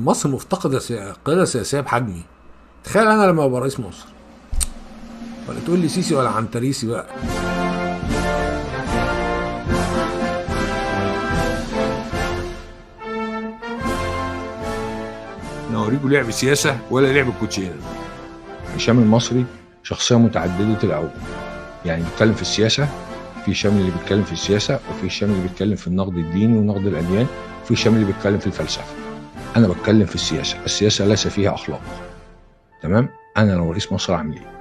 مصر مفتقده قياده سياسيه بحجمي. تخيل انا لما ابقى رئيس مصر، ولا تقول لي سيسي ولا عنتريسي بقى. انا اوريكم لعب سياسه ولا لعب الكوتشينه. هشام المصري شخصيه متعدده الاوجه، يعني بيتكلم في السياسه، في هشام اللي بيتكلم في السياسه، وفي هشام اللي بيتكلم في النقد الديني ونقد الاديان، وفي هشام اللي بيتكلم في الفلسفه. انا بتكلم في السياسه، السياسه ليس فيها اخلاق. تمام. انا لو رئيس مصر اعمل ايه؟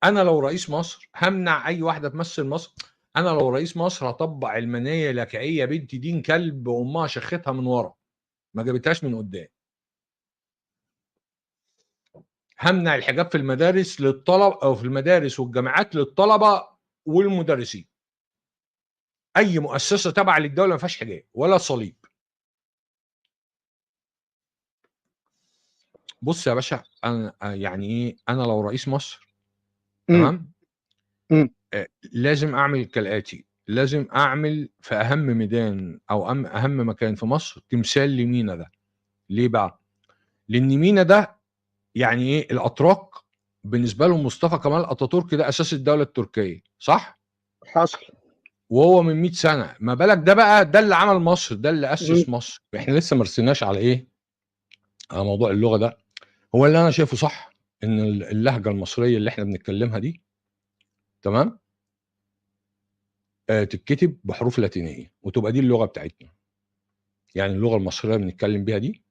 انا لو رئيس مصر همنع اي واحده تمثل مصر. انا لو رئيس مصر هطبق علمانيه لكعيه بنت دين كلب امها شختها من ورا، ما جابتهاش من قدام. همنع الحجاب في المدارس للطلب، او في المدارس والجامعات للطلبه والمدرسين. اي مؤسسه تابعه للدوله ما فيهاش حجاب ولا صليب. بص يا باشا، انا يعني ايه، انا لو رئيس مصر، امم تمام، امم لازم اعمل كالاتي. لازم اعمل في اهم ميدان او اهم مكان في مصر تمثال لمينا ده. ليه بقى؟ لان مينا ده يعني ايه، الاتراك بالنسبه لهم مصطفى كمال اتاتورك ده اساس الدوله التركيه، صح؟ حصل. وهو من 100 سنه، ما بالك ده بقى، ده اللي عمل مصر، ده اللي امم اسس مصر. احنا لسه ما رسيناش على ايه، على موضوع اللغه ده. هو اللي انا شايفه صح ان اللهجه المصريه اللي احنا بنتكلمها دي، تمام، تتكتب بحروف لاتينيه وتبقى دي اللغه بتاعتنا. يعني اللغه المصريه اللي بنتكلم بيها دي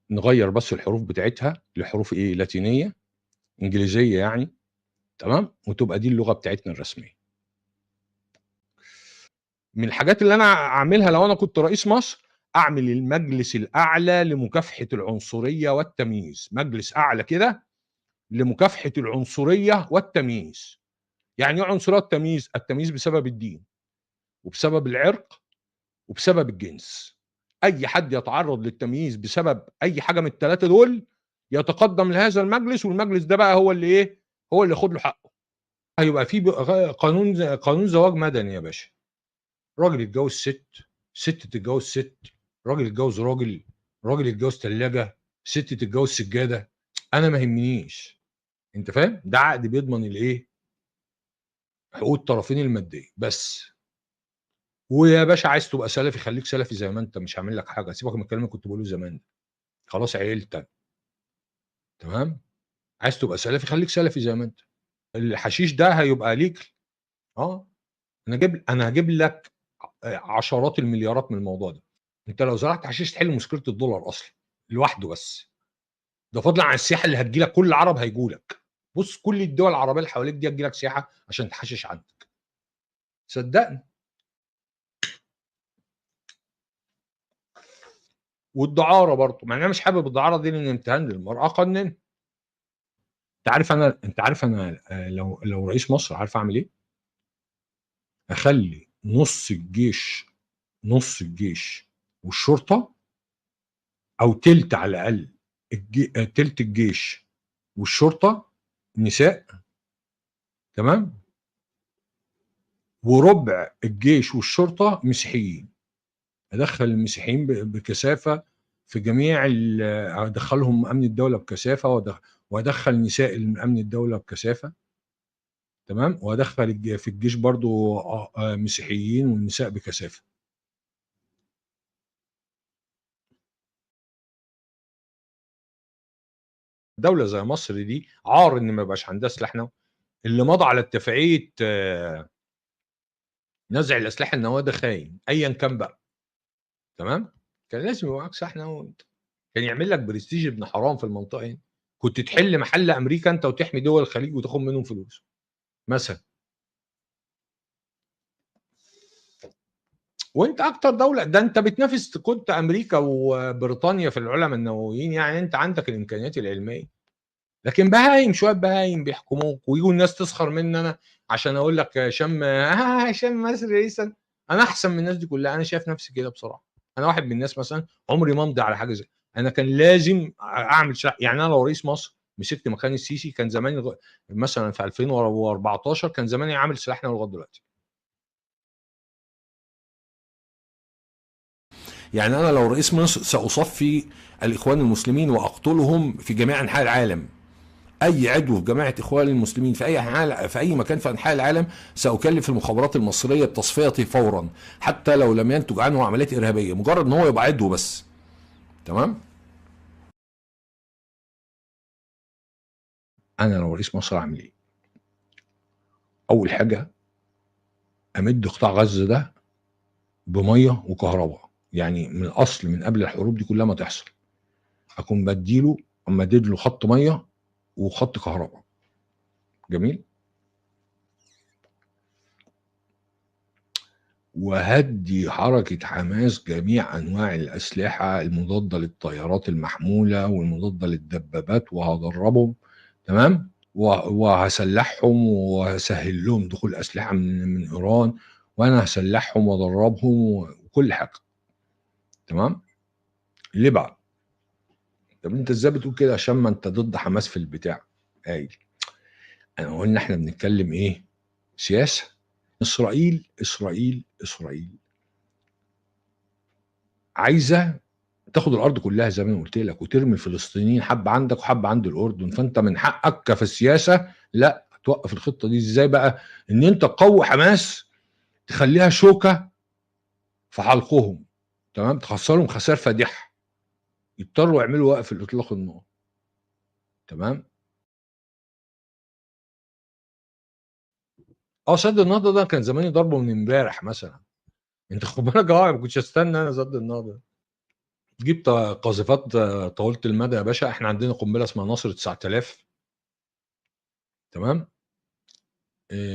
نغير بس الحروف بتاعتها لحروف ايه، لاتينيه، انجليزيه يعني، تمام، وتبقى دي اللغه بتاعتنا الرسميه. من الحاجات اللي انا اعملها لو انا كنت رئيس مصر، اعمل المجلس الاعلى لمكافحه العنصريه والتمييز. مجلس اعلى كده لمكافحه العنصريه والتمييز. يعني ايه عنصريه والتمييز؟ التمييز بسبب الدين، وبسبب العرق، وبسبب الجنس. اي حد يتعرض للتمييز بسبب اي حاجه من الثلاثه دول يتقدم لهذا المجلس، والمجلس ده بقى هو اللي ايه، هو اللي ياخد له حقه. هيبقى في قانون زواج مدني يا باشا. راجل يتجوز ست، ست تتجوز ست، راجل يتجوز راجل، راجل يتجوز ثلاجه، ست تتجوز سجاده. انا ما يهمنيش، انت فاهم؟ ده عقد بيضمن الايه، حقوق الطرفين الماديه بس. ويا باشا عايز تبقى سلفي خليك سلفي زي ما انت، مش هعمل لك حاجه، سيبك من الكلام اللي كنت بقوله زمان ده. خلاص عيلتك، تمام. عايز تبقى سلفي خليك سلفي زي ما انت. الحشيش ده هيبقى ليك. اه، انا هجيب لك عشرات المليارات من الموضوع ده. انت لو زرعت حشيش تحل مشكله الدولار اصلا لوحده بس. ده فضلا عن السياحه اللي هتجيلك، كل العرب هيجوا لك. بص، كل الدول العربيه اللي حواليك دي هتجيلك سياحه عشان تحشش عندك، صدقني. والدعاره برضه، مع ان انا مش حابب الدعاره دي لان امتهان للمراه قانون. انت عارف انا لو رئيس مصر عارف اعمل ايه؟ اخلي نص الجيش والشرطه، او تلت على الاقل، تلت الجيش والشرطه نساء، تمام، وربع الجيش والشرطه مسيحيين. ادخل المسيحيين بكثافه في جميع ادخلهم امن الدوله بكثافه، وادخل نساء امن الدوله بكثافه، تمام، وادخل في الجيش برضو مسيحيين والنساء بكثافه. دوله زي مصر دي عار ان ما يبقاش عندها سلاح نووي. اللي مضى على اتفاقيه نزع الاسلحه النوويه ده خاين ايا كان بقى، تمام. كان لازم يبقى معاك سلاح نووي، كان يعمل لك برستيج ابن حرام في المنطقه هنا. كنت تحل محل امريكا انت وتحمي دول الخليج وتاخد منهم فلوس مثلا. وانت اكتر دوله، ده انت بتنافس كنت امريكا وبريطانيا في العلماء النوويين، يعني انت عندك الامكانيات العلميه. لكن بهايم، شويه بهايم بيحكموك، ويجوا الناس تسخر مني انا عشان اقول لك هشام مصر رئيسا. انا احسن من الناس دي كلها، انا شايف نفسي كده بصراحه. انا واحد من الناس مثلا عمري ما امضي على حاجه زي، انا كان لازم اعمل يعني انا لو رئيس مصر مسكت مكان السيسي كان زماني مثلا في 2014 كان زماني عامل سلاحنا لغايه دلوقتي. يعني انا لو رئيس مصر ساصفي الاخوان المسلمين واقتلهم في جميع انحاء العالم. اي عضو في جماعه اخوان المسلمين في اي مكان في انحاء العالم ساكلف المخابرات المصريه بتصفيته فورا، حتى لو لم ينتج عنه عمليات ارهابيه، مجرد ان هو يبقى عضو بس. تمام. انا لو رئيس مصر اعمل ايه؟ اول حاجه امد قطاع غزه ده بميه وكهرباء، يعني من الاصل من قبل الحروب دي كلها ما تحصل اكون بديله مدد له خط ميه وخط كهرباء. جميل. وهدي حركة حماس جميع أنواع الأسلحة المضادة للطيارات المحمولة والمضادة للدبابات، وهدربهم. تمام. وهسلحهم وهسهل لهم دخول أسلحة من إيران، وأنا هسلحهم وأدربهم وكل حاجة. تمام. ليه بقى؟ طب أنت إزاي بتقول كده عشان ما أنت ضد حماس في البتاع؟ قايل أنا قلنا إحنا بنتكلم إيه؟ سياسة. إسرائيل عايزة تاخد الارض كلها زي ما انا قلت لك، وترمي الفلسطينيين حبه عندك وحبه عند الاردن، فانت من حقك في السياسه لا توقف الخطه دي. ازاي بقى؟ ان انت تقوي حماس، تخليها شوكه في حلقهم. تمام. تخسرهم خسائر فادحه، يضطروا يعملوا وقف الاطلاق النار. تمام. سد النهضه ده كان زماني ضربه من امبارح مثلا. انت خد بالك، ما كنتش استنى انا سد النهضه. جبت قاذفات طويله المدى يا باشا. احنا عندنا قنبله اسمها نصر 9000. تمام.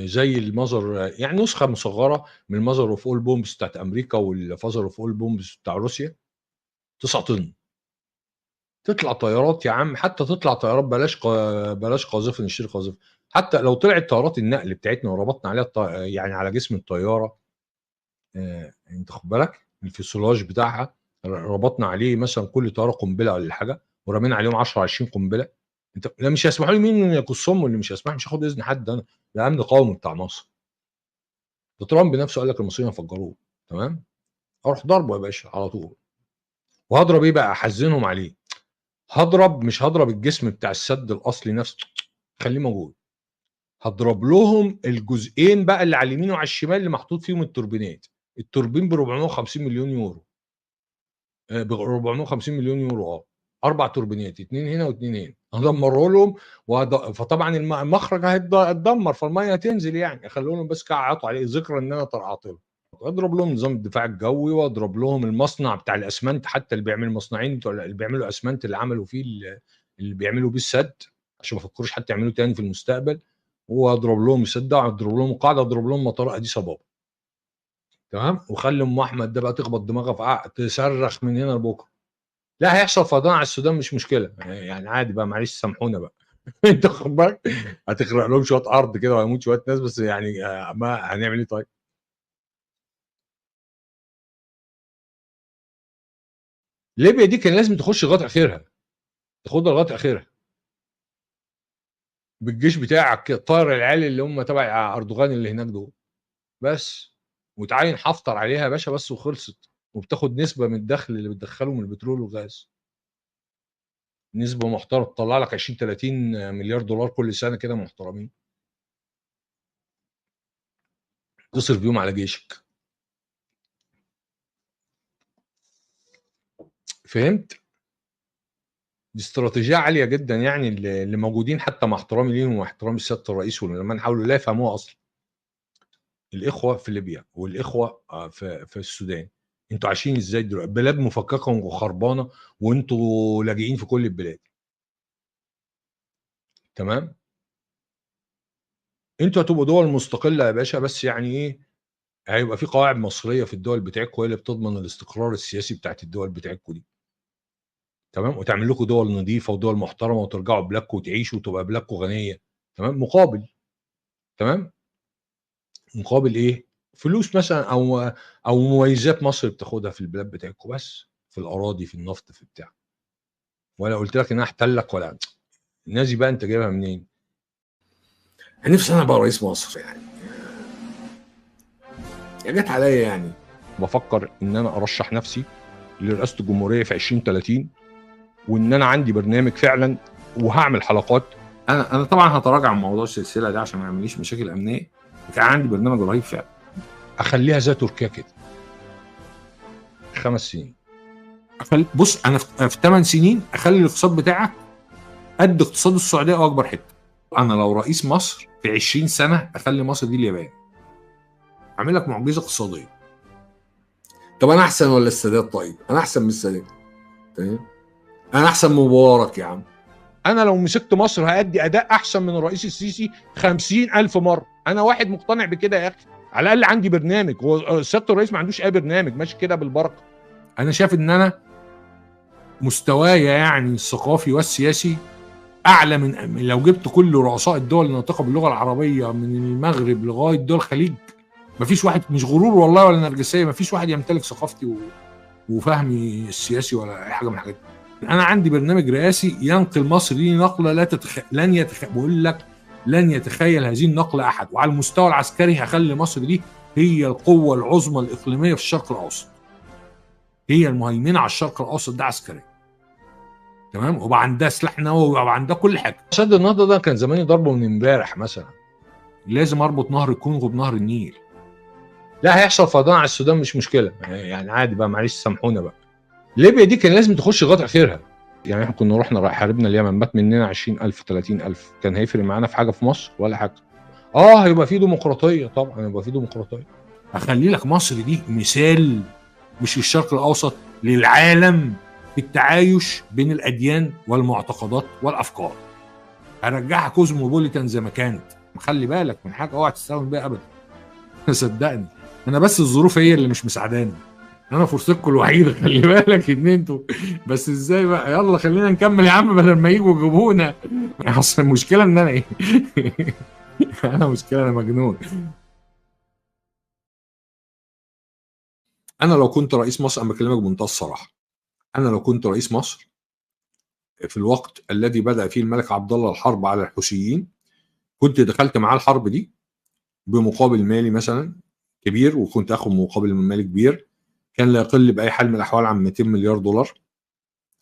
زي المذر، يعني نسخه مصغره من المذر اوف اول بومبس بتاعت امريكا والفازر اوف اول بومبس بتاع روسيا. 9 طن. تطلع طيارات يا عم، حتى تطلع طيارات بلاش قاذفه، نشتري قاذفه. حتى لو طلعت طيارات النقل بتاعتنا وربطنا عليها يعني على جسم الطياره، انت خد بالك الفيسولاج بتاعها، ربطنا عليه مثلا كل طياره قنبله ولا حاجه، ورمينا عليهم 10 20 قنبله. انت لا، مش هيسمحوا لي مين يقصهم، واللي مش هيسمح مش هاخد اذن حد انا. ده امن قومي بتاع مصر. ده ترامب بنفسه قال لك المصريين هيفجروه. تمام. اروح ضربه يا باشا على طول. وهضرب ايه بقى؟ احزنهم عليه. مش هضرب الجسم بتاع السد الاصلي نفسه، خليه موجود. هضرب لهم الجزئين بقى اللي على اليمين وعلى الشمال اللي محطوط فيهم التوربينات. التوربين ب 450 مليون يورو. ب 450 مليون يورو. 4 توربينات، 2 هنا و2 هنا، هدمره لهم. فطبعا المخرج هيتدمر، فالميه هتنزل، يعني اخلي لهم بس كعطوا عليه ذكرى ان انا طرقعت لهم. اضرب لهم نظام الدفاع الجوي، واضرب لهم المصنع بتاع الاسمنت، حتى اللي بيعمل المصنعين بتوع اللي بيعملوا اسمنت اللي عملوا فيه اللي بيعملوا بيه السد، عشان ما يفكروش حتى يعملوا تاني في المستقبل. واضرب لهم السد، واضرب لهم قاعده، اضرب لهم مطار اديس ابابا. تمام. وخلي ام احمد ده بقى تخبط دماغها في عقد، تصرخ من هنا لبكره. لا، هيحصل فيضان على السودان مش مشكله، يعني عادي بقى، معلش سامحونا بقى. انت خد بالك، هتخرق لهم شويه ارض كده وهيموت شويه ناس، بس يعني ما هنعمل ايه طيب؟ ليبيا دي كان لازم تخش لغايه اخرها، تاخدها لغايه اخرها بالجيش بتاعك كده، طاير العيال اللي هم تبع اردوغان اللي هناك دول بس، وتعين حفتر عليها يا باشا بس وخلصت. وبتاخد نسبه من الدخل اللي بتدخله من البترول والغاز، نسبه محترمه تطلع لك 20 30 مليار دولار كل سنه كده محترمين، تصرف بيهم على جيشك. فهمت؟ دي استراتيجيه عاليه جدا، يعني اللي موجودين حتى مع احترامي ليهم واحترامي لسياده الرئيس ولما نحاولوا لا يفهموها اصلا. الاخوه في ليبيا والاخوه في السودان، انتوا عايشين ازاي دلوقتي؟ بلاد مفككه وخربانه، وانتوا لاجئين في كل البلاد. تمام. انتوا هتبقوا دول مستقله يا باشا، بس يعني ايه، هيبقى في قواعد مصريه في الدول بتاعتكم هي اللي بتضمن الاستقرار السياسي بتاعت الدول بتاعتكم دي. تمام. وتعمل لكم دول نظيفه ودول محترمه، وترجعوا بلادكم وتعيشوا وتبقى بلادكم غنيه. تمام. مقابل. تمام. مقابل ايه؟ فلوس مثلا، او مميزات مصر بتاخدها في البلاد بتاعتكم، بس في الاراضي، في النفط، في بتاع. ولا قلت لك ان انا احتلك ولا الناس دي بقى انت جايبها منين؟ نفسي انا ابقى رئيس مصر يعني، يا جت عليا يعني. بفكر ان انا ارشح نفسي لرئاسه الجمهوريه في 2030، وان انا عندي برنامج فعلا وهعمل حلقات. انا طبعا هتراجع عن موضوع السلسله ده عشان ما يعمليش مشاكل امنيه. كان عندي برنامج رهيب فعلا. اخليها زي تركيا كده 5 سنين. بص انا في 8 سنين اخلي الاقتصاد بتاعك قد اقتصاد السعوديه او اكبر حته. انا لو رئيس مصر في 20 سنه اخلي مصر دي اليابان. اعمل لك معجزه اقتصاديه. طب انا احسن ولا السادات؟ طيب انا احسن من السادات. تمام، انا احسن من مبارك يا عم. انا لو مسكت مصر هادي اداء احسن من الرئيس السيسي 50,000 مره. انا واحد مقتنع بكده يا اخي. على الاقل عندي برنامج. هو سياده الرئيس ما عندوش اي برنامج، ماشي كده بالبركه. انا شايف ان انا مستوايا يعني الثقافي والسياسي اعلى من لو جبت كل رؤساء الدول الناطقه باللغه العربيه من المغرب لغايه دول الخليج. مفيش واحد، مش غرور والله ولا نرجسيه، مفيش واحد يمتلك ثقافتي وفهمي السياسي ولا اي حاجه من الحاجات دي. انا عندي برنامج رئاسي ينقل مصر دي نقله لا بقول لك لن يتخيل هذه النقله احد. وعلى المستوى العسكري هخلي مصر دي هي القوه العظمى الاقليميه في الشرق الاوسط، هي المهيمنه على الشرق الاوسط ده عسكريا. تمام، وبقى عندها سلاح نووي وبقى عندها كل حاجه. سد النهضه ده كان زماني ضربه من امبارح مثلا. لازم اربط نهر الكونغو بنهر النيل. لا هيحصل فيضان على السودان مش مشكله يعني عادي بقى، معلش سامحونا بقى. ليبيا دي كان لازم تخش لغايه اخرها. يعني احنا كنا رحنا حاربنا اليمن، مات مننا 20,000 30,000، كان هيفرق معانا في حاجه في مصر ولا حاجه؟ هيبقى في ديمقراطيه طبعا، هيبقى في ديمقراطيه. اخلي لك مصر دي مثال مش للشرق الاوسط، للعالم في التعايش بين الاديان والمعتقدات والافكار. هرجعها كوزموبوليتان زي ما كانت. خلي بالك من حاجه اوعى تستهون بيها ابدا. صدقني، انا بس الظروف هي اللي مش مساعداني. انا فرصتكم الوحيده، خلي بالك ان انتوا بس ازاي بقى. يلا خلينا نكمل يا عم بدل ما يجوا يجيبونا. اصل المشكله ان انا ايه انا مشكله انا مجنون. انا لو كنت رئيس مصر، انا بكلمك بمنتهى الصراحه، انا لو كنت رئيس مصر في الوقت الذي بدأ فيه الملك عبد الله الحرب على الحوثيين، كنت دخلت معاه الحرب دي بمقابل مالي مثلا كبير، وكنت اخد مقابل مالي كبير كان لا يقل باي حال من الاحوال عن 200 مليار دولار.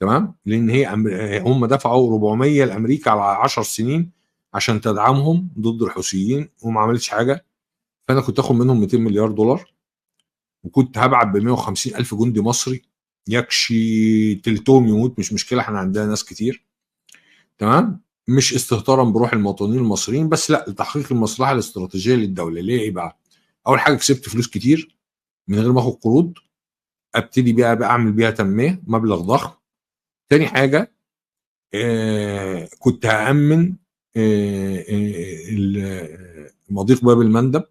تمام، لان هم دفعوا 400 لامريكا على 10 سنين عشان تدعمهم ضد الحوثيين وما عملتش حاجه. فانا كنت اخد منهم 200 مليار دولار، وكنت هبعت ب 150 الف جندي مصري يكشي تلتهم يموت مش مشكله، احنا عندنا ناس كتير. تمام، مش استهتارا بروح المواطنين المصريين بس، لا، لتحقيق المصلحه الاستراتيجيه للدوله. ليه؟ ايه بقى؟ اول حاجه كسبت فلوس كتير من غير ما اخد قروض، ابتدي بقى اعمل بيها تنميه مبلغ ضخم. تاني حاجه كنت هامن مضيق باب المندب،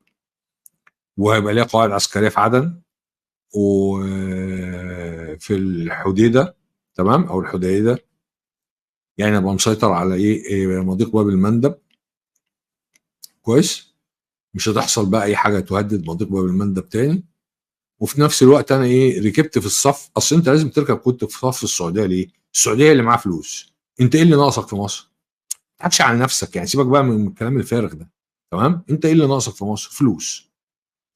وهيبقى ليها قواعد عسكريه في عدن وفي الحديده. تمام، او الحديده، يعني ابقى مسيطر على مضيق باب المندب كويس. مش هتحصل بقى اي حاجه تهدد مضيق باب المندب تاني. وفي نفس الوقت انا ركبت في الصف. اصل انت لازم تركب، كنت في صف السعوديه. ليه؟ السعوديه اللي معاها فلوس. انت ايه اللي ناقصك في مصر؟ ما تضحكش على نفسك يعني، سيبك بقى من الكلام الفارغ ده. تمام، انت ايه اللي ناقصك في مصر؟ فلوس.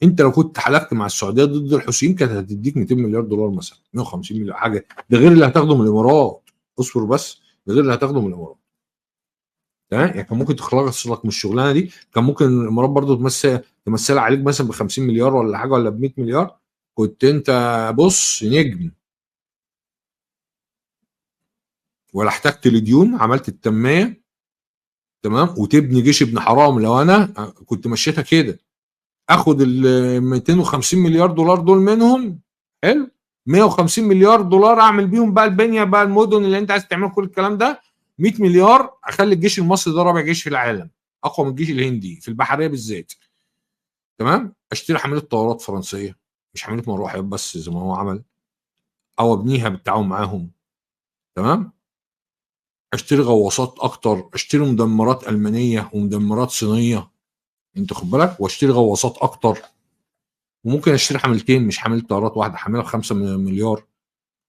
انت لو كنت حلفت مع السعوديه ضد الحوثيين كانت هتديك 200 مليار دولار مثلا، 150 مليار حاجه، ده غير اللي هتاخده من الامارات. اصبر بس، ده غير اللي هتاخده من الامارات. تمام، يعني كان ممكن تخلص لك من الشغلانه دي. كان ممكن الامارات برضو تمثل عليك مثلا ب 50 مليار ولا حاجه، ولا ب 100 مليار. كنت انت بص نجم، ولا احتجت لديون. عملت التنميه تمام، وتبني جيش ابن حرام. لو انا كنت مشيتها كده، اخد ال 250 مليار دولار دول منهم، حلو، 150 مليار دولار اعمل بيهم بقى البنيه بقى، المدن اللي انت عايز تعمل كل الكلام ده. 100 مليار اخلي الجيش المصري ده رابع جيش في العالم، اقوى من الجيش الهندي في البحريه بالذات. تمام، اشتري حامله طيارات فرنسيه، مش حامله مروحات بس زي ما هو عمل، او ابنيها بالتعاون معاهم. تمام، اشتري غواصات اكتر، اشتري مدمرات المانيه ومدمرات صينيه، انت خد بالك، واشتري غواصات اكتر. وممكن اشتري حاملتين، مش حامله طيارات واحده، حامله ب5 مليار،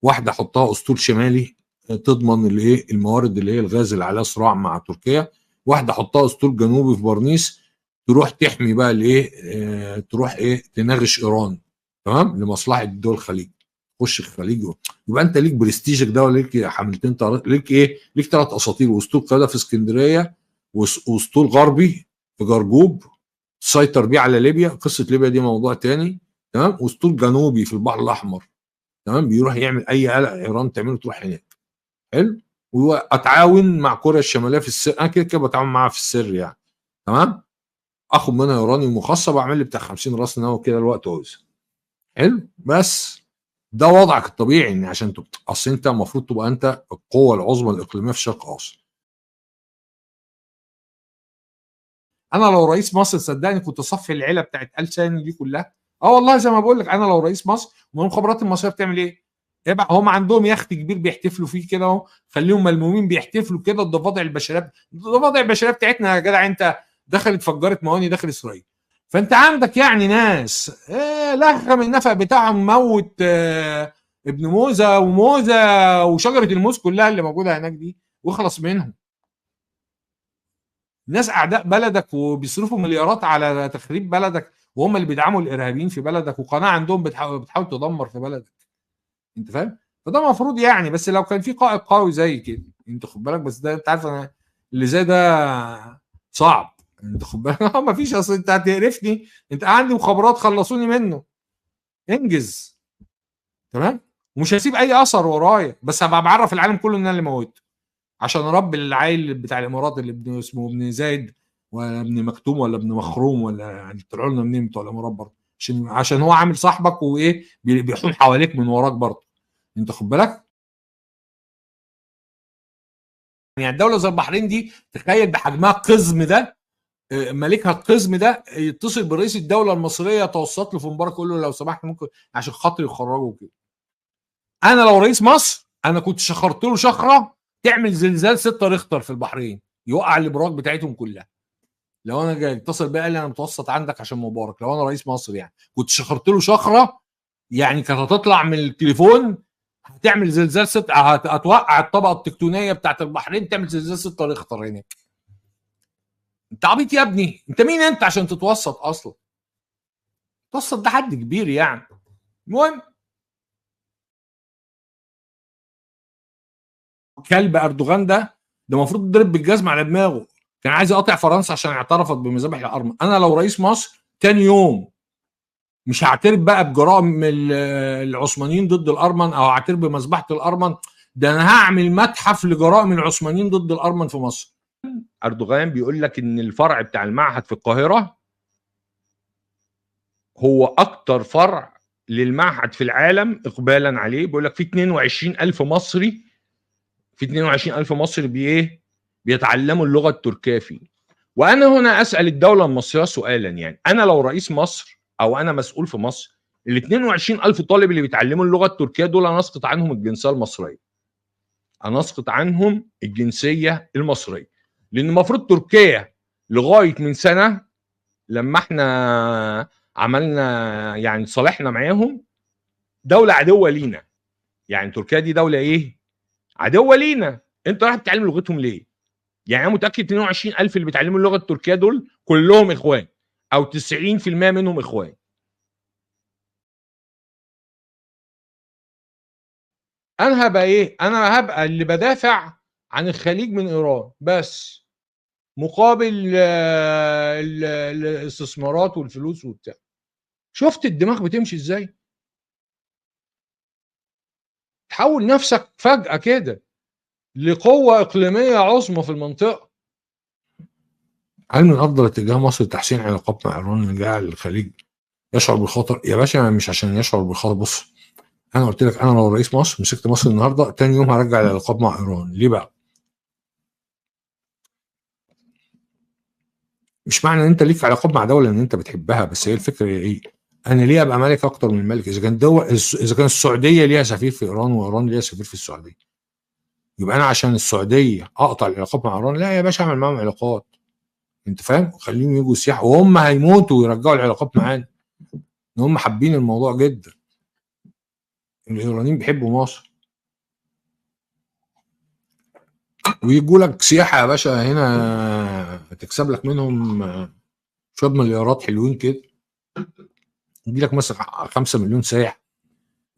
واحده احطها اسطول شمالي تضمن الايه الموارد اللي هي الغاز اللي عليها صراع مع تركيا. واحده حطها اسطول جنوبي في برنيس تروح تحمي بقى الايه تروح ايه تناغش ايران، تمام، لمصلحه دول الخليج. خش الخليج يبقى انت ليك برستيجك ده، وليك حملتين طيارات، ليك ايه، ليك 3 اساطيل، واسطول قاده في اسكندريه، واسطول غربي في جرجوب تسيطر بيه على ليبيا. قصه ليبيا دي موضوع تاني، تمام. واسطول جنوبي في البحر الاحمر، تمام، بيروح يعمل اي قلق ايران تعمله تروح هناك. حلو. واتعاون مع كوريا الشماليه في السر، انا كده كده بتعاون معاها في السر يعني، تمام. اخد منها يورانيوم مخصب واعمل لي بتاع 50 راس نووي كده الوقت عاوز. حلو. بس ده وضعك الطبيعي، ان عشان اصل انت المفروض تبقى انت القوه العظمى الاقليميه في الشرق الاوسط. انا لو رئيس مصر صدقني كنت اصفي العيله بتاعت ال ثاني دي كلها. اه والله زي ما بقول لك، انا لو رئيس مصر، والمخابرات المصريه بتعمل ايه؟ يبقى هم عندهم يخت كبير بيحتفلوا فيه كده اهو، خليهم ملمومين بيحتفلوا كده. الضفادع البشريه، الضفادع البشريه بتاعتنا يا جدع، انت دخلت فجرت مواني داخل اسرائيل. فانت عندك يعني ناس لغم النفق بتاعهم موت ابن موزه وموزه وشجره الموز كلها اللي موجوده هناك دي، واخلص منهم. ناس اعداء بلدك وبيصرفوا مليارات على تخريب بلدك، وهم اللي بيدعموا الارهابيين في بلدك، وقناه عندهم بتحاول تدمر في بلدك. انت فاهم؟ فده المفروض يعني، بس لو كان في قائد قوي زي كده، انت خد بالك. بس ده انت عارف انا اللي زي ده صعب، انت خد بالك. ما فيش، اصل انت هتقرفني، انت عندي مخابرات خلصوني منه، انجز. تمام. ومش هسيب اي اثر ورايا، بس هبقى بعرف العالم كله ان انا اللي موته، عشان رب العيل بتاع الامارات اللي ابن اسمه ابن زايد ولا ابن مكتوم ولا ابن مخروم، ولا يعني طلعوا لنا منين بتوع الامارات برضه، عشان هو عامل صاحبك وايه بيحوم حواليك من وراك برضه، انت خد بالك. يعني الدوله زي البحرين دي، تخيل بحجمها القزم ده، ملكها القزم ده يتصل برئيس الدوله المصريه يتوسط له في مبارك يقول له لو سمحت ممكن عشان خاطر يخرجوا كده. انا لو رئيس مصر انا كنت شخرت له شخره تعمل زلزال 6 ريختر في البحرين، يوقع الابراج بتاعتهم كلها. لو انا جاي اتصل بيا قال لي انا متوسط عندك عشان مبارك، لو انا رئيس مصر يعني كنت شخرت له شخره، يعني كانت هتطلع من التليفون هتعمل زلزال هتوقع الطبقه التكتونيه بتاعت البحرين، تعمل زلزال 6 ريختر هناك. انت عبيط يا ابني، انت مين انت عشان تتوسط اصلا؟ توسط ده حد كبير يعني. المهم، كلب اردوغان ده المفروض يضرب بالجزمه على دماغه، كان عايز يقاطع فرنسا عشان اعترفت بمذابح الارمن. انا لو رئيس مصر تاني يوم مش هعترف بقى بجرائم العثمانيين ضد الارمن، او هعترف بمذبحه الارمن، ده انا هعمل متحف لجرائم العثمانيين ضد الارمن في مصر. اردوغان بيقول لك ان الفرع بتاع المعهد في القاهره هو اكتر فرع للمعهد في العالم اقبالا عليه. بيقول لك في 22,000 مصري، في 22,000 مصري بيتعلموا اللغه التركيه فيه. وانا هنا اسال الدوله المصريه سؤالا، يعني انا لو رئيس مصر او انا مسؤول في مصر، ال 22,000 طالب اللي بيتعلموا اللغه التركيه دول انا اسقط عنهم الجنسيه المصريه، انا اسقط عنهم الجنسيه المصريه. لان المفروض تركيا لغايه من سنه لما احنا عملنا يعني صالحنا معاهم، دوله عدوه لينا. يعني تركيا دي دوله ايه؟ عدوه لينا. انت رايح تتعلم لغتهم ليه؟ يعني انا متاكد 22,000 اللي بيتعلموا اللغه التركيه دول كلهم اخوان، او 90% منهم اخوان. انا هبقى ايه؟ انا هبقى اللي بدافع عن الخليج من ايران بس، مقابل الاستثمارات والفلوس وبتاع. شفت الدماغ بتمشي ازاي؟ تحول نفسك فجأة كده لقوة إقليمية عظمى في المنطقة. هل من أفضل اتجاه مصر تحسين علاقات مع إيران من جهة الخليج يشعر بالخطر؟ يا باشا مش عشان يشعر بالخطر. بص، أنا قلت لك أنا لو رئيس مصر مسكت مصر النهاردة تاني يوم هرجع العلاقات مع إيران. ليه بقى؟ مش معنى ان انت ليك علاقات مع دوله ان انت بتحبها، بس هي الفكره ايه؟ انا ليه ابقى ملك اكتر من ملك؟ اذا كان اذا كان السعوديه ليها سفير في ايران وايران ليها سفير في السعوديه، يبقى انا عشان السعوديه اقطع العلاقات مع ايران؟ لا يا باشا، اعمل معاهم علاقات، انت فاهم، خليهم يجوا سياحه، وهم هيموتوا ويرجعوا العلاقات معانا، ان هم حابين الموضوع جدا. الايرانيين بيحبوا مصر. ويجوا لك سياحه يا باشا هنا، تكسب لك منهم شويه مليارات حلوين كده. يجي لك مثلا 5 مليون سائح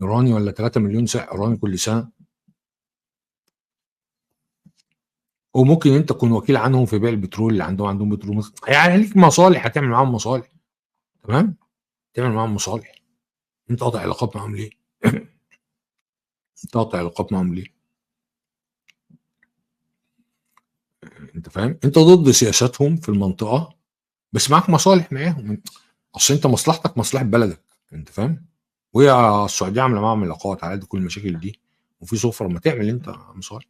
ايراني ولا 3 مليون سائح ايراني كل سنه، وممكن انت تكون وكيل عنهم في بيع البترول اللي عندهم بترول مثلا. يعني ليك مصالح، هتعمل معاهم مصالح. تمام، تعمل معاهم مصالح. انت قاطع علاقات معاهم ليه؟ انت قاطع علاقات معاهم ليه؟ انت فاهم؟ انت ضد سياساتهم في المنطقه بس معاك مصالح معاهم. اصل انت مصلحتك مصلحه بلدك. انت فاهم؟ وهي السعوديه عامله معاهم علاقات على قد كل المشاكل دي، وفي سفر ما تعمل انت مصالح.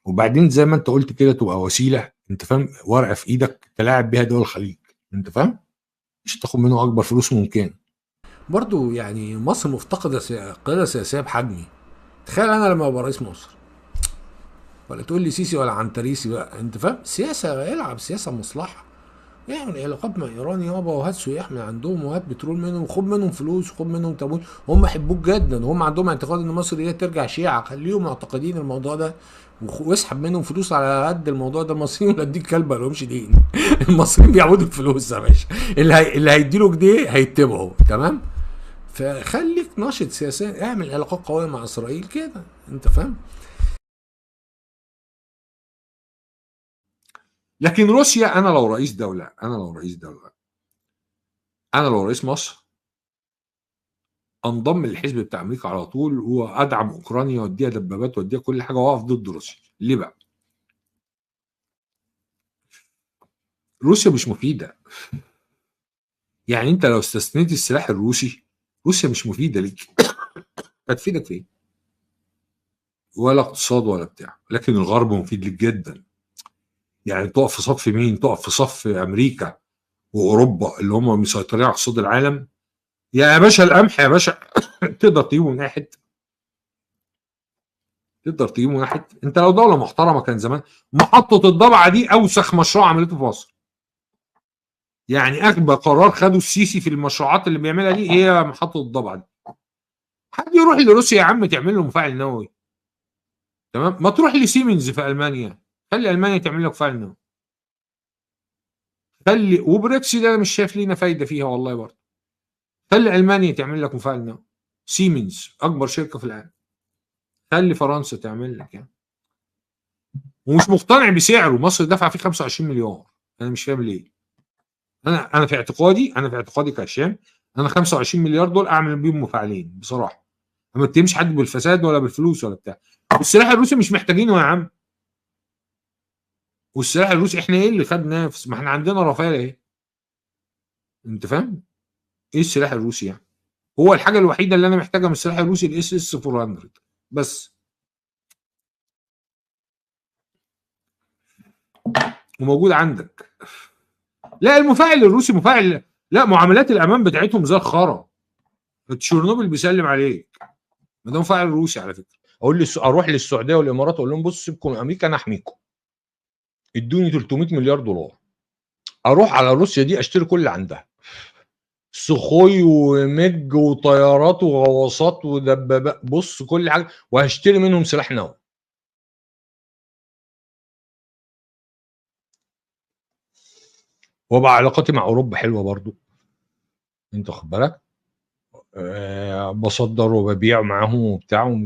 وبعدين زي ما انت قلت كده تبقى وسيله، انت فاهم، ورقه في ايدك تلاعب بيها دول الخليج. انت فاهم؟ مش تاخد منه اكبر فلوس ممكن. برضو يعني مصر مفتقده قياده سياسيه بحجمي. تخيل انا لما ابقى رئيس مصر، ولا تقول لي سيسي ولا عنتريسي بقى، انت فاهم؟ سياسه، العب سياسه مصلحه. اعمل علاقات مع ايران يابا، وهات سياح من عندهم، وهات بترول منهم، وخد منهم فلوس، وخد منهم تمويل. هم يحبوك جدا، وهم عندهم اعتقاد ان مصر دي ترجع شيعه. خليهم معتقدين الموضوع ده، واسحب منهم فلوس على قد الموضوع ده. المصريين ولا اديك كلب ما لهمش دين. المصريين بيعبدوا الفلوس يا باشا. اللي هيديله جنيه هيتبعه. تمام. فخليك ناشط سياسيا، اعمل علاقات قويه مع اسرائيل كده. انت فاهم؟ لكن روسيا، انا لو رئيس دوله، انا لو رئيس مصر، انضم للحزب بتاع امريكا على طول، وادعم اوكرانيا واديها دبابات واديها كل حاجه، واقف ضد روسيا. ليه بقى؟ روسيا مش مفيده. يعني انت لو استثنيت السلاح الروسي، روسيا مش مفيده ليك. هتفيدك في ايه؟ ولا اقتصاد ولا بتاع. لكن الغرب مفيد ليك جدا. يعني تقف في صف مين؟ تقف في صف امريكا واوروبا اللي هم مسيطرين على اقتصاد العالم. يا باشا القمح يا باشا. تقدر تجيبه من اي حته. تقدر تجيبه من اي حته. انت لو دوله محترمه كان زمان محطه الضبعه دي اوسخ مشروع عملته في مصر. يعني اكبر قرار خده السيسي في المشروعات اللي بيعملها دي هي محطه الضبعه دي. حد يروح لروسيا يا عم تعمل له مفاعل نووي؟ تمام، ما تروح لسيمنز في المانيا، خلي المانيا تعمل لك مفاعل نووي. خلي وبريكس ده انا مش شايف لينا فايده فيها والله برضه. خلي المانيا تعمل لك مفاعل نووي. سيمنز اكبر شركه في العالم. خلي فرنسا تعمل لك يعني. ومش مقتنع بسعره. مصر دفع فيه 25 مليار. انا مش فاهم ليه. انا في اعتقادي كهشام، انا 25 مليار دول اعمل بيهم مفاعلين بصراحه. ما تتهمش حد بالفساد ولا بالفلوس ولا بتاع. والسلاح الروسي مش محتاجينه يا عم. والسلاح الروسي احنا ايه اللي خدناه؟ ما احنا عندنا رافال ايه. انت فاهم؟ ايه السلاح الروسي يعني؟ هو الحاجه الوحيده اللي انا محتاجها من السلاح الروسي الاس اس 400 بس. وموجود عندك. لا المفاعل الروسي مفاعل. لا معاملات الامان بتاعتهم زي الخرا. تشيرنوبل بيسلم عليك. ما ده مفاعل روسي على فكره. اروح للسعوديه والامارات اقول لهم بصوا سيبكم من امريكا انا احميكم، ادوني 300 مليار دولار. اروح على روسيا دي اشتري كل اللي عندها، سخوي ومج وطيارات وغواصات ودبابات، بص كل حاجه، وهشتري منهم سلاح نووي. وبقى علاقاتي مع اوروبا حلوه برضو. انت خد بالك. بصدر وببيع معاهم وبتاع،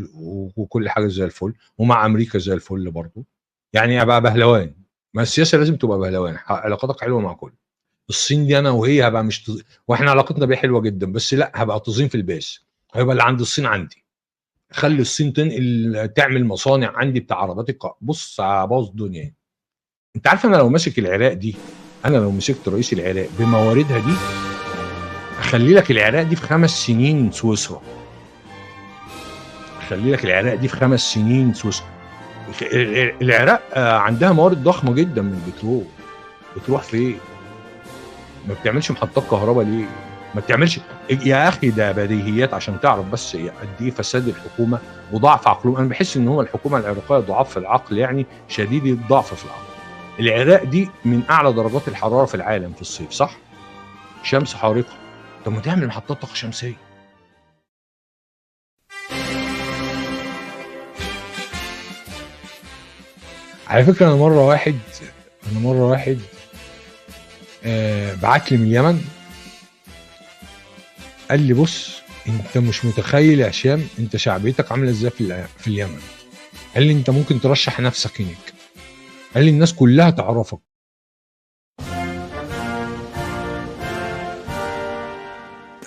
وكل حاجه زي الفل، ومع امريكا زي الفل برضو. يعني ابقى بهلوان. ما السياسه لازم تبقى بهلوان، علاقاتك حلوه مع كل. الصين دي انا وهي هبقى مش واحنا علاقتنا بيها حلوه جدا، بس لا هبقى تظين في الباس. هيبقى اللي عند الصين عندي. خلي الصين تنقل تعمل مصانع عندي بتاع عربات بص هبوظ الدنيا. انت عارف انا لو ماسك العراق دي، انا لو مسكت رئيس العراق بمواردها دي، اخلي لك العراق دي في 5 سنين سويسرا. اخلي لك العراق دي في 5 سنين سويسرا. العراق عندها موارد ضخمه جدا من البترول. بتروح فين؟ ما بتعملش محطات كهرباء ليه؟ ما بتعملش. يا اخي ده بديهيات عشان تعرف بس قد ايه فساد الحكومه وضعف عقلهم. انا بحس ان هو الحكومه العراقيه ضعاف في العقل، يعني شديد الضعف في العقل. العراق دي من اعلى درجات الحراره في العالم في الصيف، صح؟ شمس حارقه. طب ما تعمل محطات طاقه شمسيه. على فكره انا مره واحد بعت لي من اليمن، قال لي بص انت مش متخيل يا هشام انت شعبيتك عامله ازاي في اليمن. قال لي انت ممكن ترشح نفسك هناك، قال لي الناس كلها تعرفك.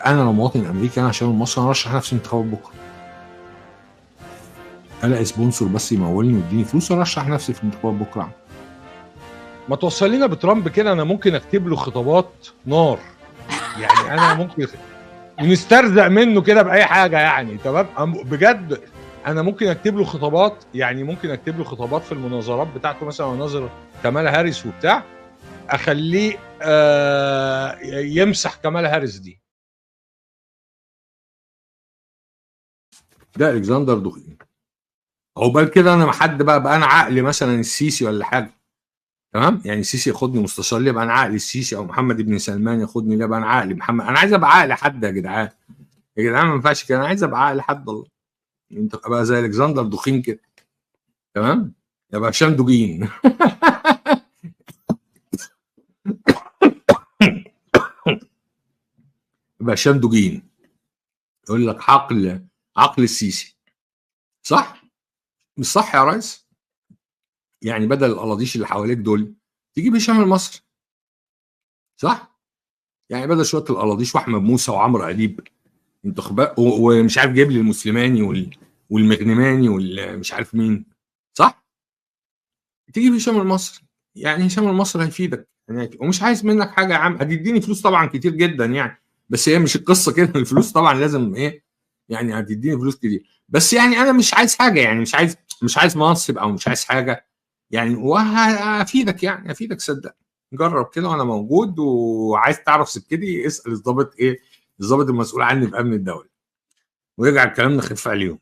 انا لو مواطن امريكي انا عشان مصر انا ارشح نفسي انتخابات بكره، الاقي سبونسر بس يمولني ويديني فلوس ارشح نفسي في انتخابات بكره. ما توصل لنا بترامب كده، انا ممكن اكتب له خطابات نار، يعني انا ممكن ونسترزق منه كده باي حاجه يعني. تمام بجد انا ممكن اكتب له خطابات، يعني ممكن اكتب له خطابات في المناظرات بتاعته مثلا، مناظر كمالا هاريس وبتاع، اخليه يمسح كمالا هاريس دي. ده الكسندر دوغين. عقبال كده انا ما حد بقى انا عقلي مثلا السيسي ولا حاجه، تمام؟ يعني السيسي ياخدني مستشار ليه يبقى انا عقلي السيسي، او محمد بن سلمان ياخدني ليه يبقى انا عقلي محمد. انا عايز ابقى عقلي حد يا جدعان، يا جدعان ما ينفعش كده، انا عايز ابقى عقلي حد والله. انت ابقى زي الكسندر دوغين كده، تمام؟ يبقى هشام دوجين. يبقى هشام دوجين يقول لك عقل السيسي. صح؟ مش صح يا ريس؟ يعني بدل القلاضيش اللي حواليك دول تجيب هشام المصري، صح؟ يعني بدل شويه القلاضيش واحمد موسى وعمرو اديب انتخابات ومش عارف جايب لي المسلماني والمغنماني والمش عارف مين، صح؟ تجيب هشام المصري. يعني هشام المصري هيفيدك هناك، ومش عايز منك حاجه يا عم، هتديني فلوس طبعا كتير جدا يعني، بس هي مش القصه كده. الفلوس طبعا لازم ايه يعني، هتديني فلوس كتير، بس يعني انا مش عايز حاجه، يعني مش عايز منصب او مش عايز حاجه يعني، وهفيدك يعني افيدك صدق. جرب كده وانا موجود، وعايز تعرف سكتي اسال الضابط ايه، الضابط المسؤول عني في امن الدوله، ويرجع الكلام نخف عليهم.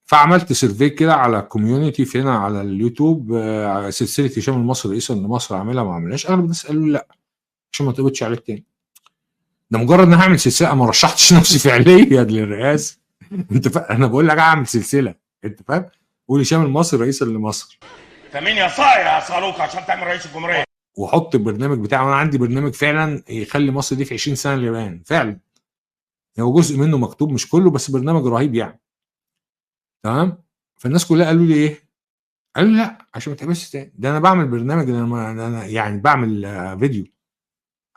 فعملت سيرفي كده على كوميونتي فينا على اليوتيوب، على سلسله هشام المصري رئيسا لمصر عاملها ما عملهاش، اغلب الناس قالوا لا عشان ما تقبضش عليك تاني. ده مجرد ان انا هعمل سلسله، ما رشحتش نفسي فعليا للرئاسه. انت انا بقول لك اعمل سلسله، انت فاهم؟ قول هشام المصري رئيسا لمصر. انت مين يا صايع يا صاروخ عشان تعمل رئيس الجمهوريه؟ وحط البرنامج بتاعه. انا عندي برنامج فعلا يخلي مصر دي في 20 سنه اليابان فعلا. هو جزء منه مكتوب مش كله، بس برنامج رهيب يعني، تمام؟ فالناس كلها قالوا لي ايه؟ قالوا لي لا عشان ما تعملش تاني. ده انا بعمل برنامج، انا يعني بعمل فيديو.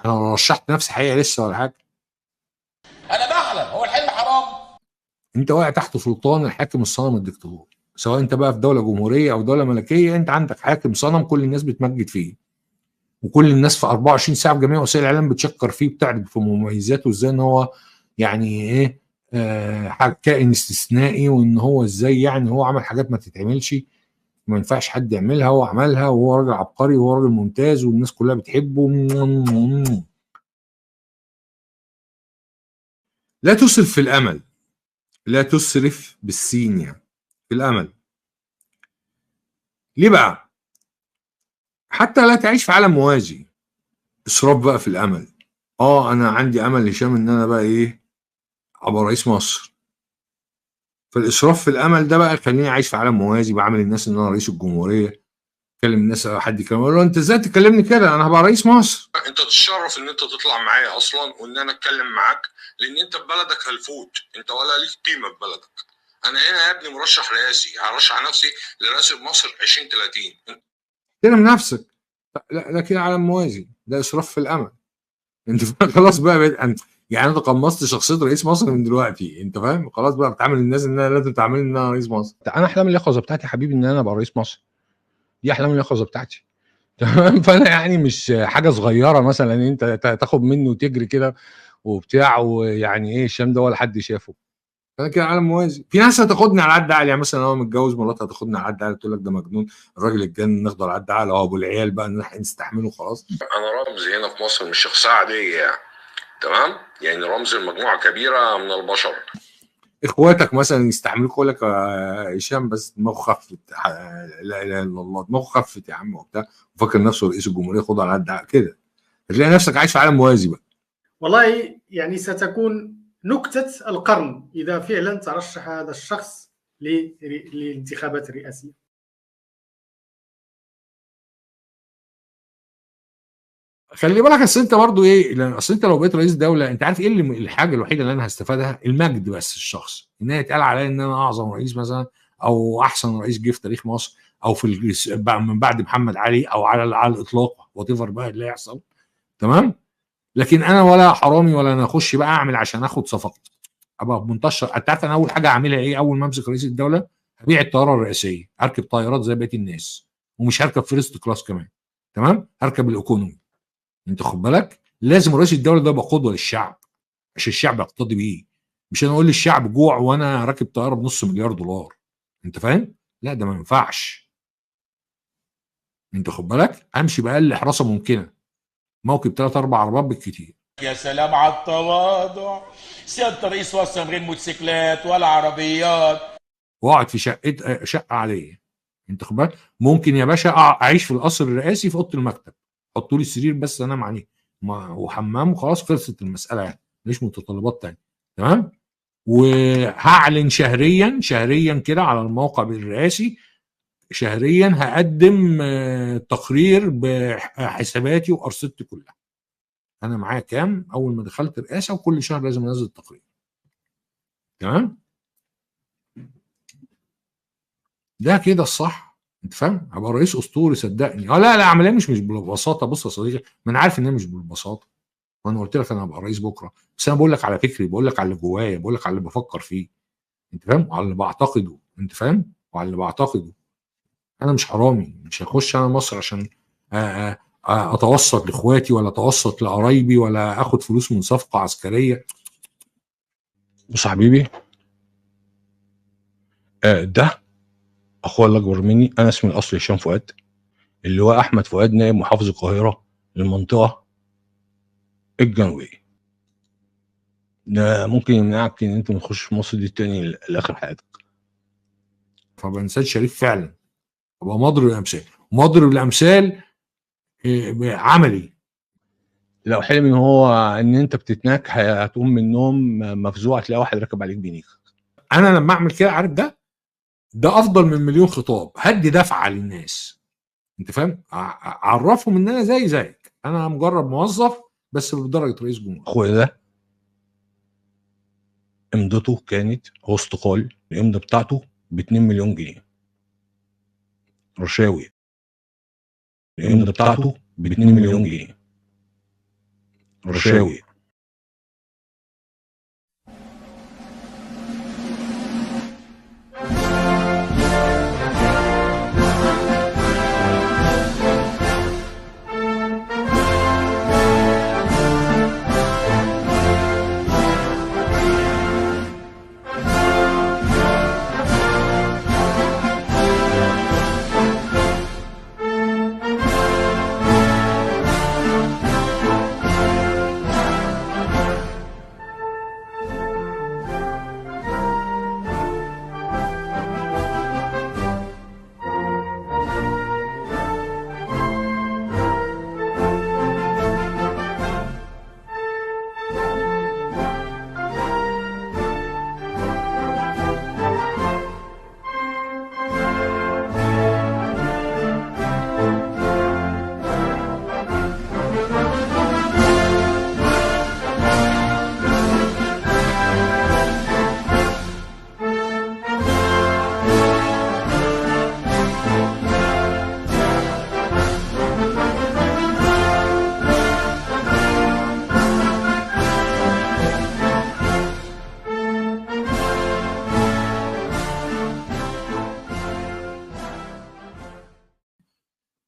انا رشحت نفسي حقيقه لسه ولا حاجه؟ انا بحلم، هو الحلم حرام؟ انت واقع تحت سلطان الحاكم الصنم الدكتاتور، سواء انت بقى في دوله جمهوريه او دوله ملكيه، انت عندك حاكم صنم كل الناس بتمجد فيه، وكل الناس في 24 ساعه في جميع وسائل الاعلام بتشكر فيه، بتعرض في مميزاته ازاي ان هو يعني ايه، كائن استثنائي، وان هو ازاي يعني هو عمل حاجات ما تتعملش، ما ينفعش حد يعملها، هو عملها، وهو راجل عبقري، وهو راجل ممتاز، والناس كلها بتحبه. لا تسرف في الامل، لا تسرف بالسين يعني في الامل. ليه بقى؟ حتى لا تعيش في عالم موازي. اسراف بقى في الامل. انا عندي امل هشام ان انا بقى ايه، ابقى رئيس مصر. فالاسراف في الامل ده بقى يخليني عايش في عالم موازي، بعمل الناس ان انا رئيس الجمهوريه، اكلم الناس، حد يكلمني اقول له انت ازاي تكلمني كده، انا هبقى رئيس مصر. انت تتشرف ان انت تطلع معايا اصلا، وان انا اتكلم معاك، لان انت في بلدك هلفوت، انت ولا ليك قيمه في بلدك. انا هنا يا ابني مرشح رئاسي، هرشح نفسي لرئاسه مصر 2030. احترم نفسك. لا ده كده عالم موازي، ده اسراف في الامل. انت خلاص بقى يعني انا تقمصت شخصيه رئيس مصر من دلوقتي، انت فاهم؟ خلاص بقى بتعامل الناس ان انا لازم تعاملني ان انا رئيس مصر. انا احلام اليقظه بتاعتي يا حبيبي ان انا ابقى رئيس مصر، دي احلام اليقظه بتاعتي. تمام. فانا يعني مش حاجه صغيره مثلا انت تاخد مني وتجري كده وبتاع، ويعني ايه الشام ده ولا حد شافه. انا كده عالم موازي. في ناس هتاخدني على قد عقلي، يعني مثلا هو متجوز مراتها هتاخدني على قد عقلي، تقول لك ده مجنون، الراجل اتجنن، ناخده على قد عقله، ابو العيال بقى نستحمله خلاص. انا رمز هنا في مصر، مش شخصيه عاديه يعني، تمام؟ يعني رمز لمجموعه كبيره من البشر. اخواتك مثلا يستحملوك، يقول لك هشام بس دماغه خفت، لا اله الا الله دماغه خفت يا عم وبتاع، وفاكر نفسه رئيس الجمهوريه، خده على قد عقله كده، هتلاقي نفسك عايش في عالم موازي بقى. والله يعني ستكون نكتة القرن إذا فعلا ترشح هذا الشخص للانتخابات الرئاسية. خلي بالك، اصل انت برضو ايه، اصل انت لو بقيت رئيس دوله، انت عارف ايه اللي الحاجه الوحيده اللي انا هستفادها؟ المجد بس الشخصي، ان يتقال عليا ان انا اعظم رئيس مثلا، او احسن رئيس جه في تاريخ مصر، او من بعد محمد علي، او على الاطلاق وات ايفر بقى اللي يحصل. تمام. لكن انا ولا حرامي ولا انا اخش بقى اعمل عشان اخد صفقه، ابقى منتشر. انت عارف انا اول حاجه اعملها ايه اول ما امسك رئيس الدوله؟ هبيع الطياره الرئاسيه، اركب طيارات زي بقيه الناس، ومش هركب فيرست كلاس كمان. تمام. هركب الايكونومي. انت خد بالك، لازم رئيس الدوله ده يبقى قدوه للشعب، عشان الشعب يقتدي بيه. مش انا اقول للشعب جوع وانا راكب طياره بنص مليار دولار. انت فاهم؟ لا، ده ما ينفعش. انت خد بالك، امشي باقل حراسه ممكنه، موكب 3 4 عربات بالكتير. يا سلام على التواضع، سيادة الرئيس وصل من غير موتوسيكلات ولا عربيات. واقعد في شقه عاديه. انت خد بالك، ممكن يا باشا اعيش في القصر الرئاسي في اوضه المكتب، حطوا لي السرير بس انام عليه وحمام وخلاص، خلصت المساله يعني، مش متطلبات تانية. تمام. وهعلن شهريا كده على الموقع الرئاسي، شهريا هقدم تقرير بحساباتي وارصدتي كلها، انا معايا كام اول ما دخلت رئاسه، وكل شهر لازم انزل تقرير. تمام. ده كده الصح. انت فاهم؟ هبقى رئيس اسطوري صدقني. لا عمليه مش بالبساطه. بص يا صديقي، ما انا عارف ان هي مش بالبساطه، وانا قلت لك انا هبقى رئيس بكره، بس انا بقول لك على فكري، بقول لك على اللي جوايا، بقول لك على اللي بفكر فيه. انت فاهم؟ وعلى اللي بعتقده. انت فاهم؟ وعلى اللي بعتقده. انا مش حرامي، مش هخش انا مصر عشان اتوسط لاخواتي، ولا اتوسط لقرايبي، ولا اخد فلوس من صفقه عسكريه. بص يا حبيبي، ده اخويا اللي اكبر مني، انا اسمي الاصلي هشام فؤاد، اللي هو احمد فؤاد، نائب محافظ القاهره للمنطقه الجنوبيه. ده ممكن يمنعك ان انت ما تخش مصر دي تاني لاخر حياتك. فابقى انسان شريف فعلا، ابقى مضرب الامثال، مضرب الامثال عملي. لو حلمي هو ان انت بتتناك هتقوم من النوم مفزوع تلاقي واحد راكب عليك بينيك. انا لما اعمل كده، عارف ده افضل من مليون خطاب. هدي دفعه للناس. انت فاهم؟ عرفهم ان انا زيك، انا مجرد موظف بس بدرجه رئيس جمهوريه. اخويا ده امضته كانت، هو استقال، الامضه بتاعته ب 2 مليون جنيه رشاوي. الامضه بتاعته ب 2 مليون جنيه رشاوي.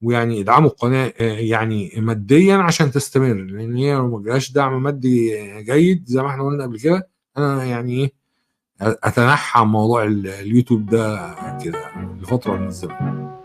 ويعني ادعموا القناه يعني ماديا عشان تستمر، لان هي لو ما جاش دعم مادي جيد زي ما احنا قلنا قبل كده، انا يعني ايه، اتنحى عن موضوع اليوتيوب ده كده لفتره من الزمن.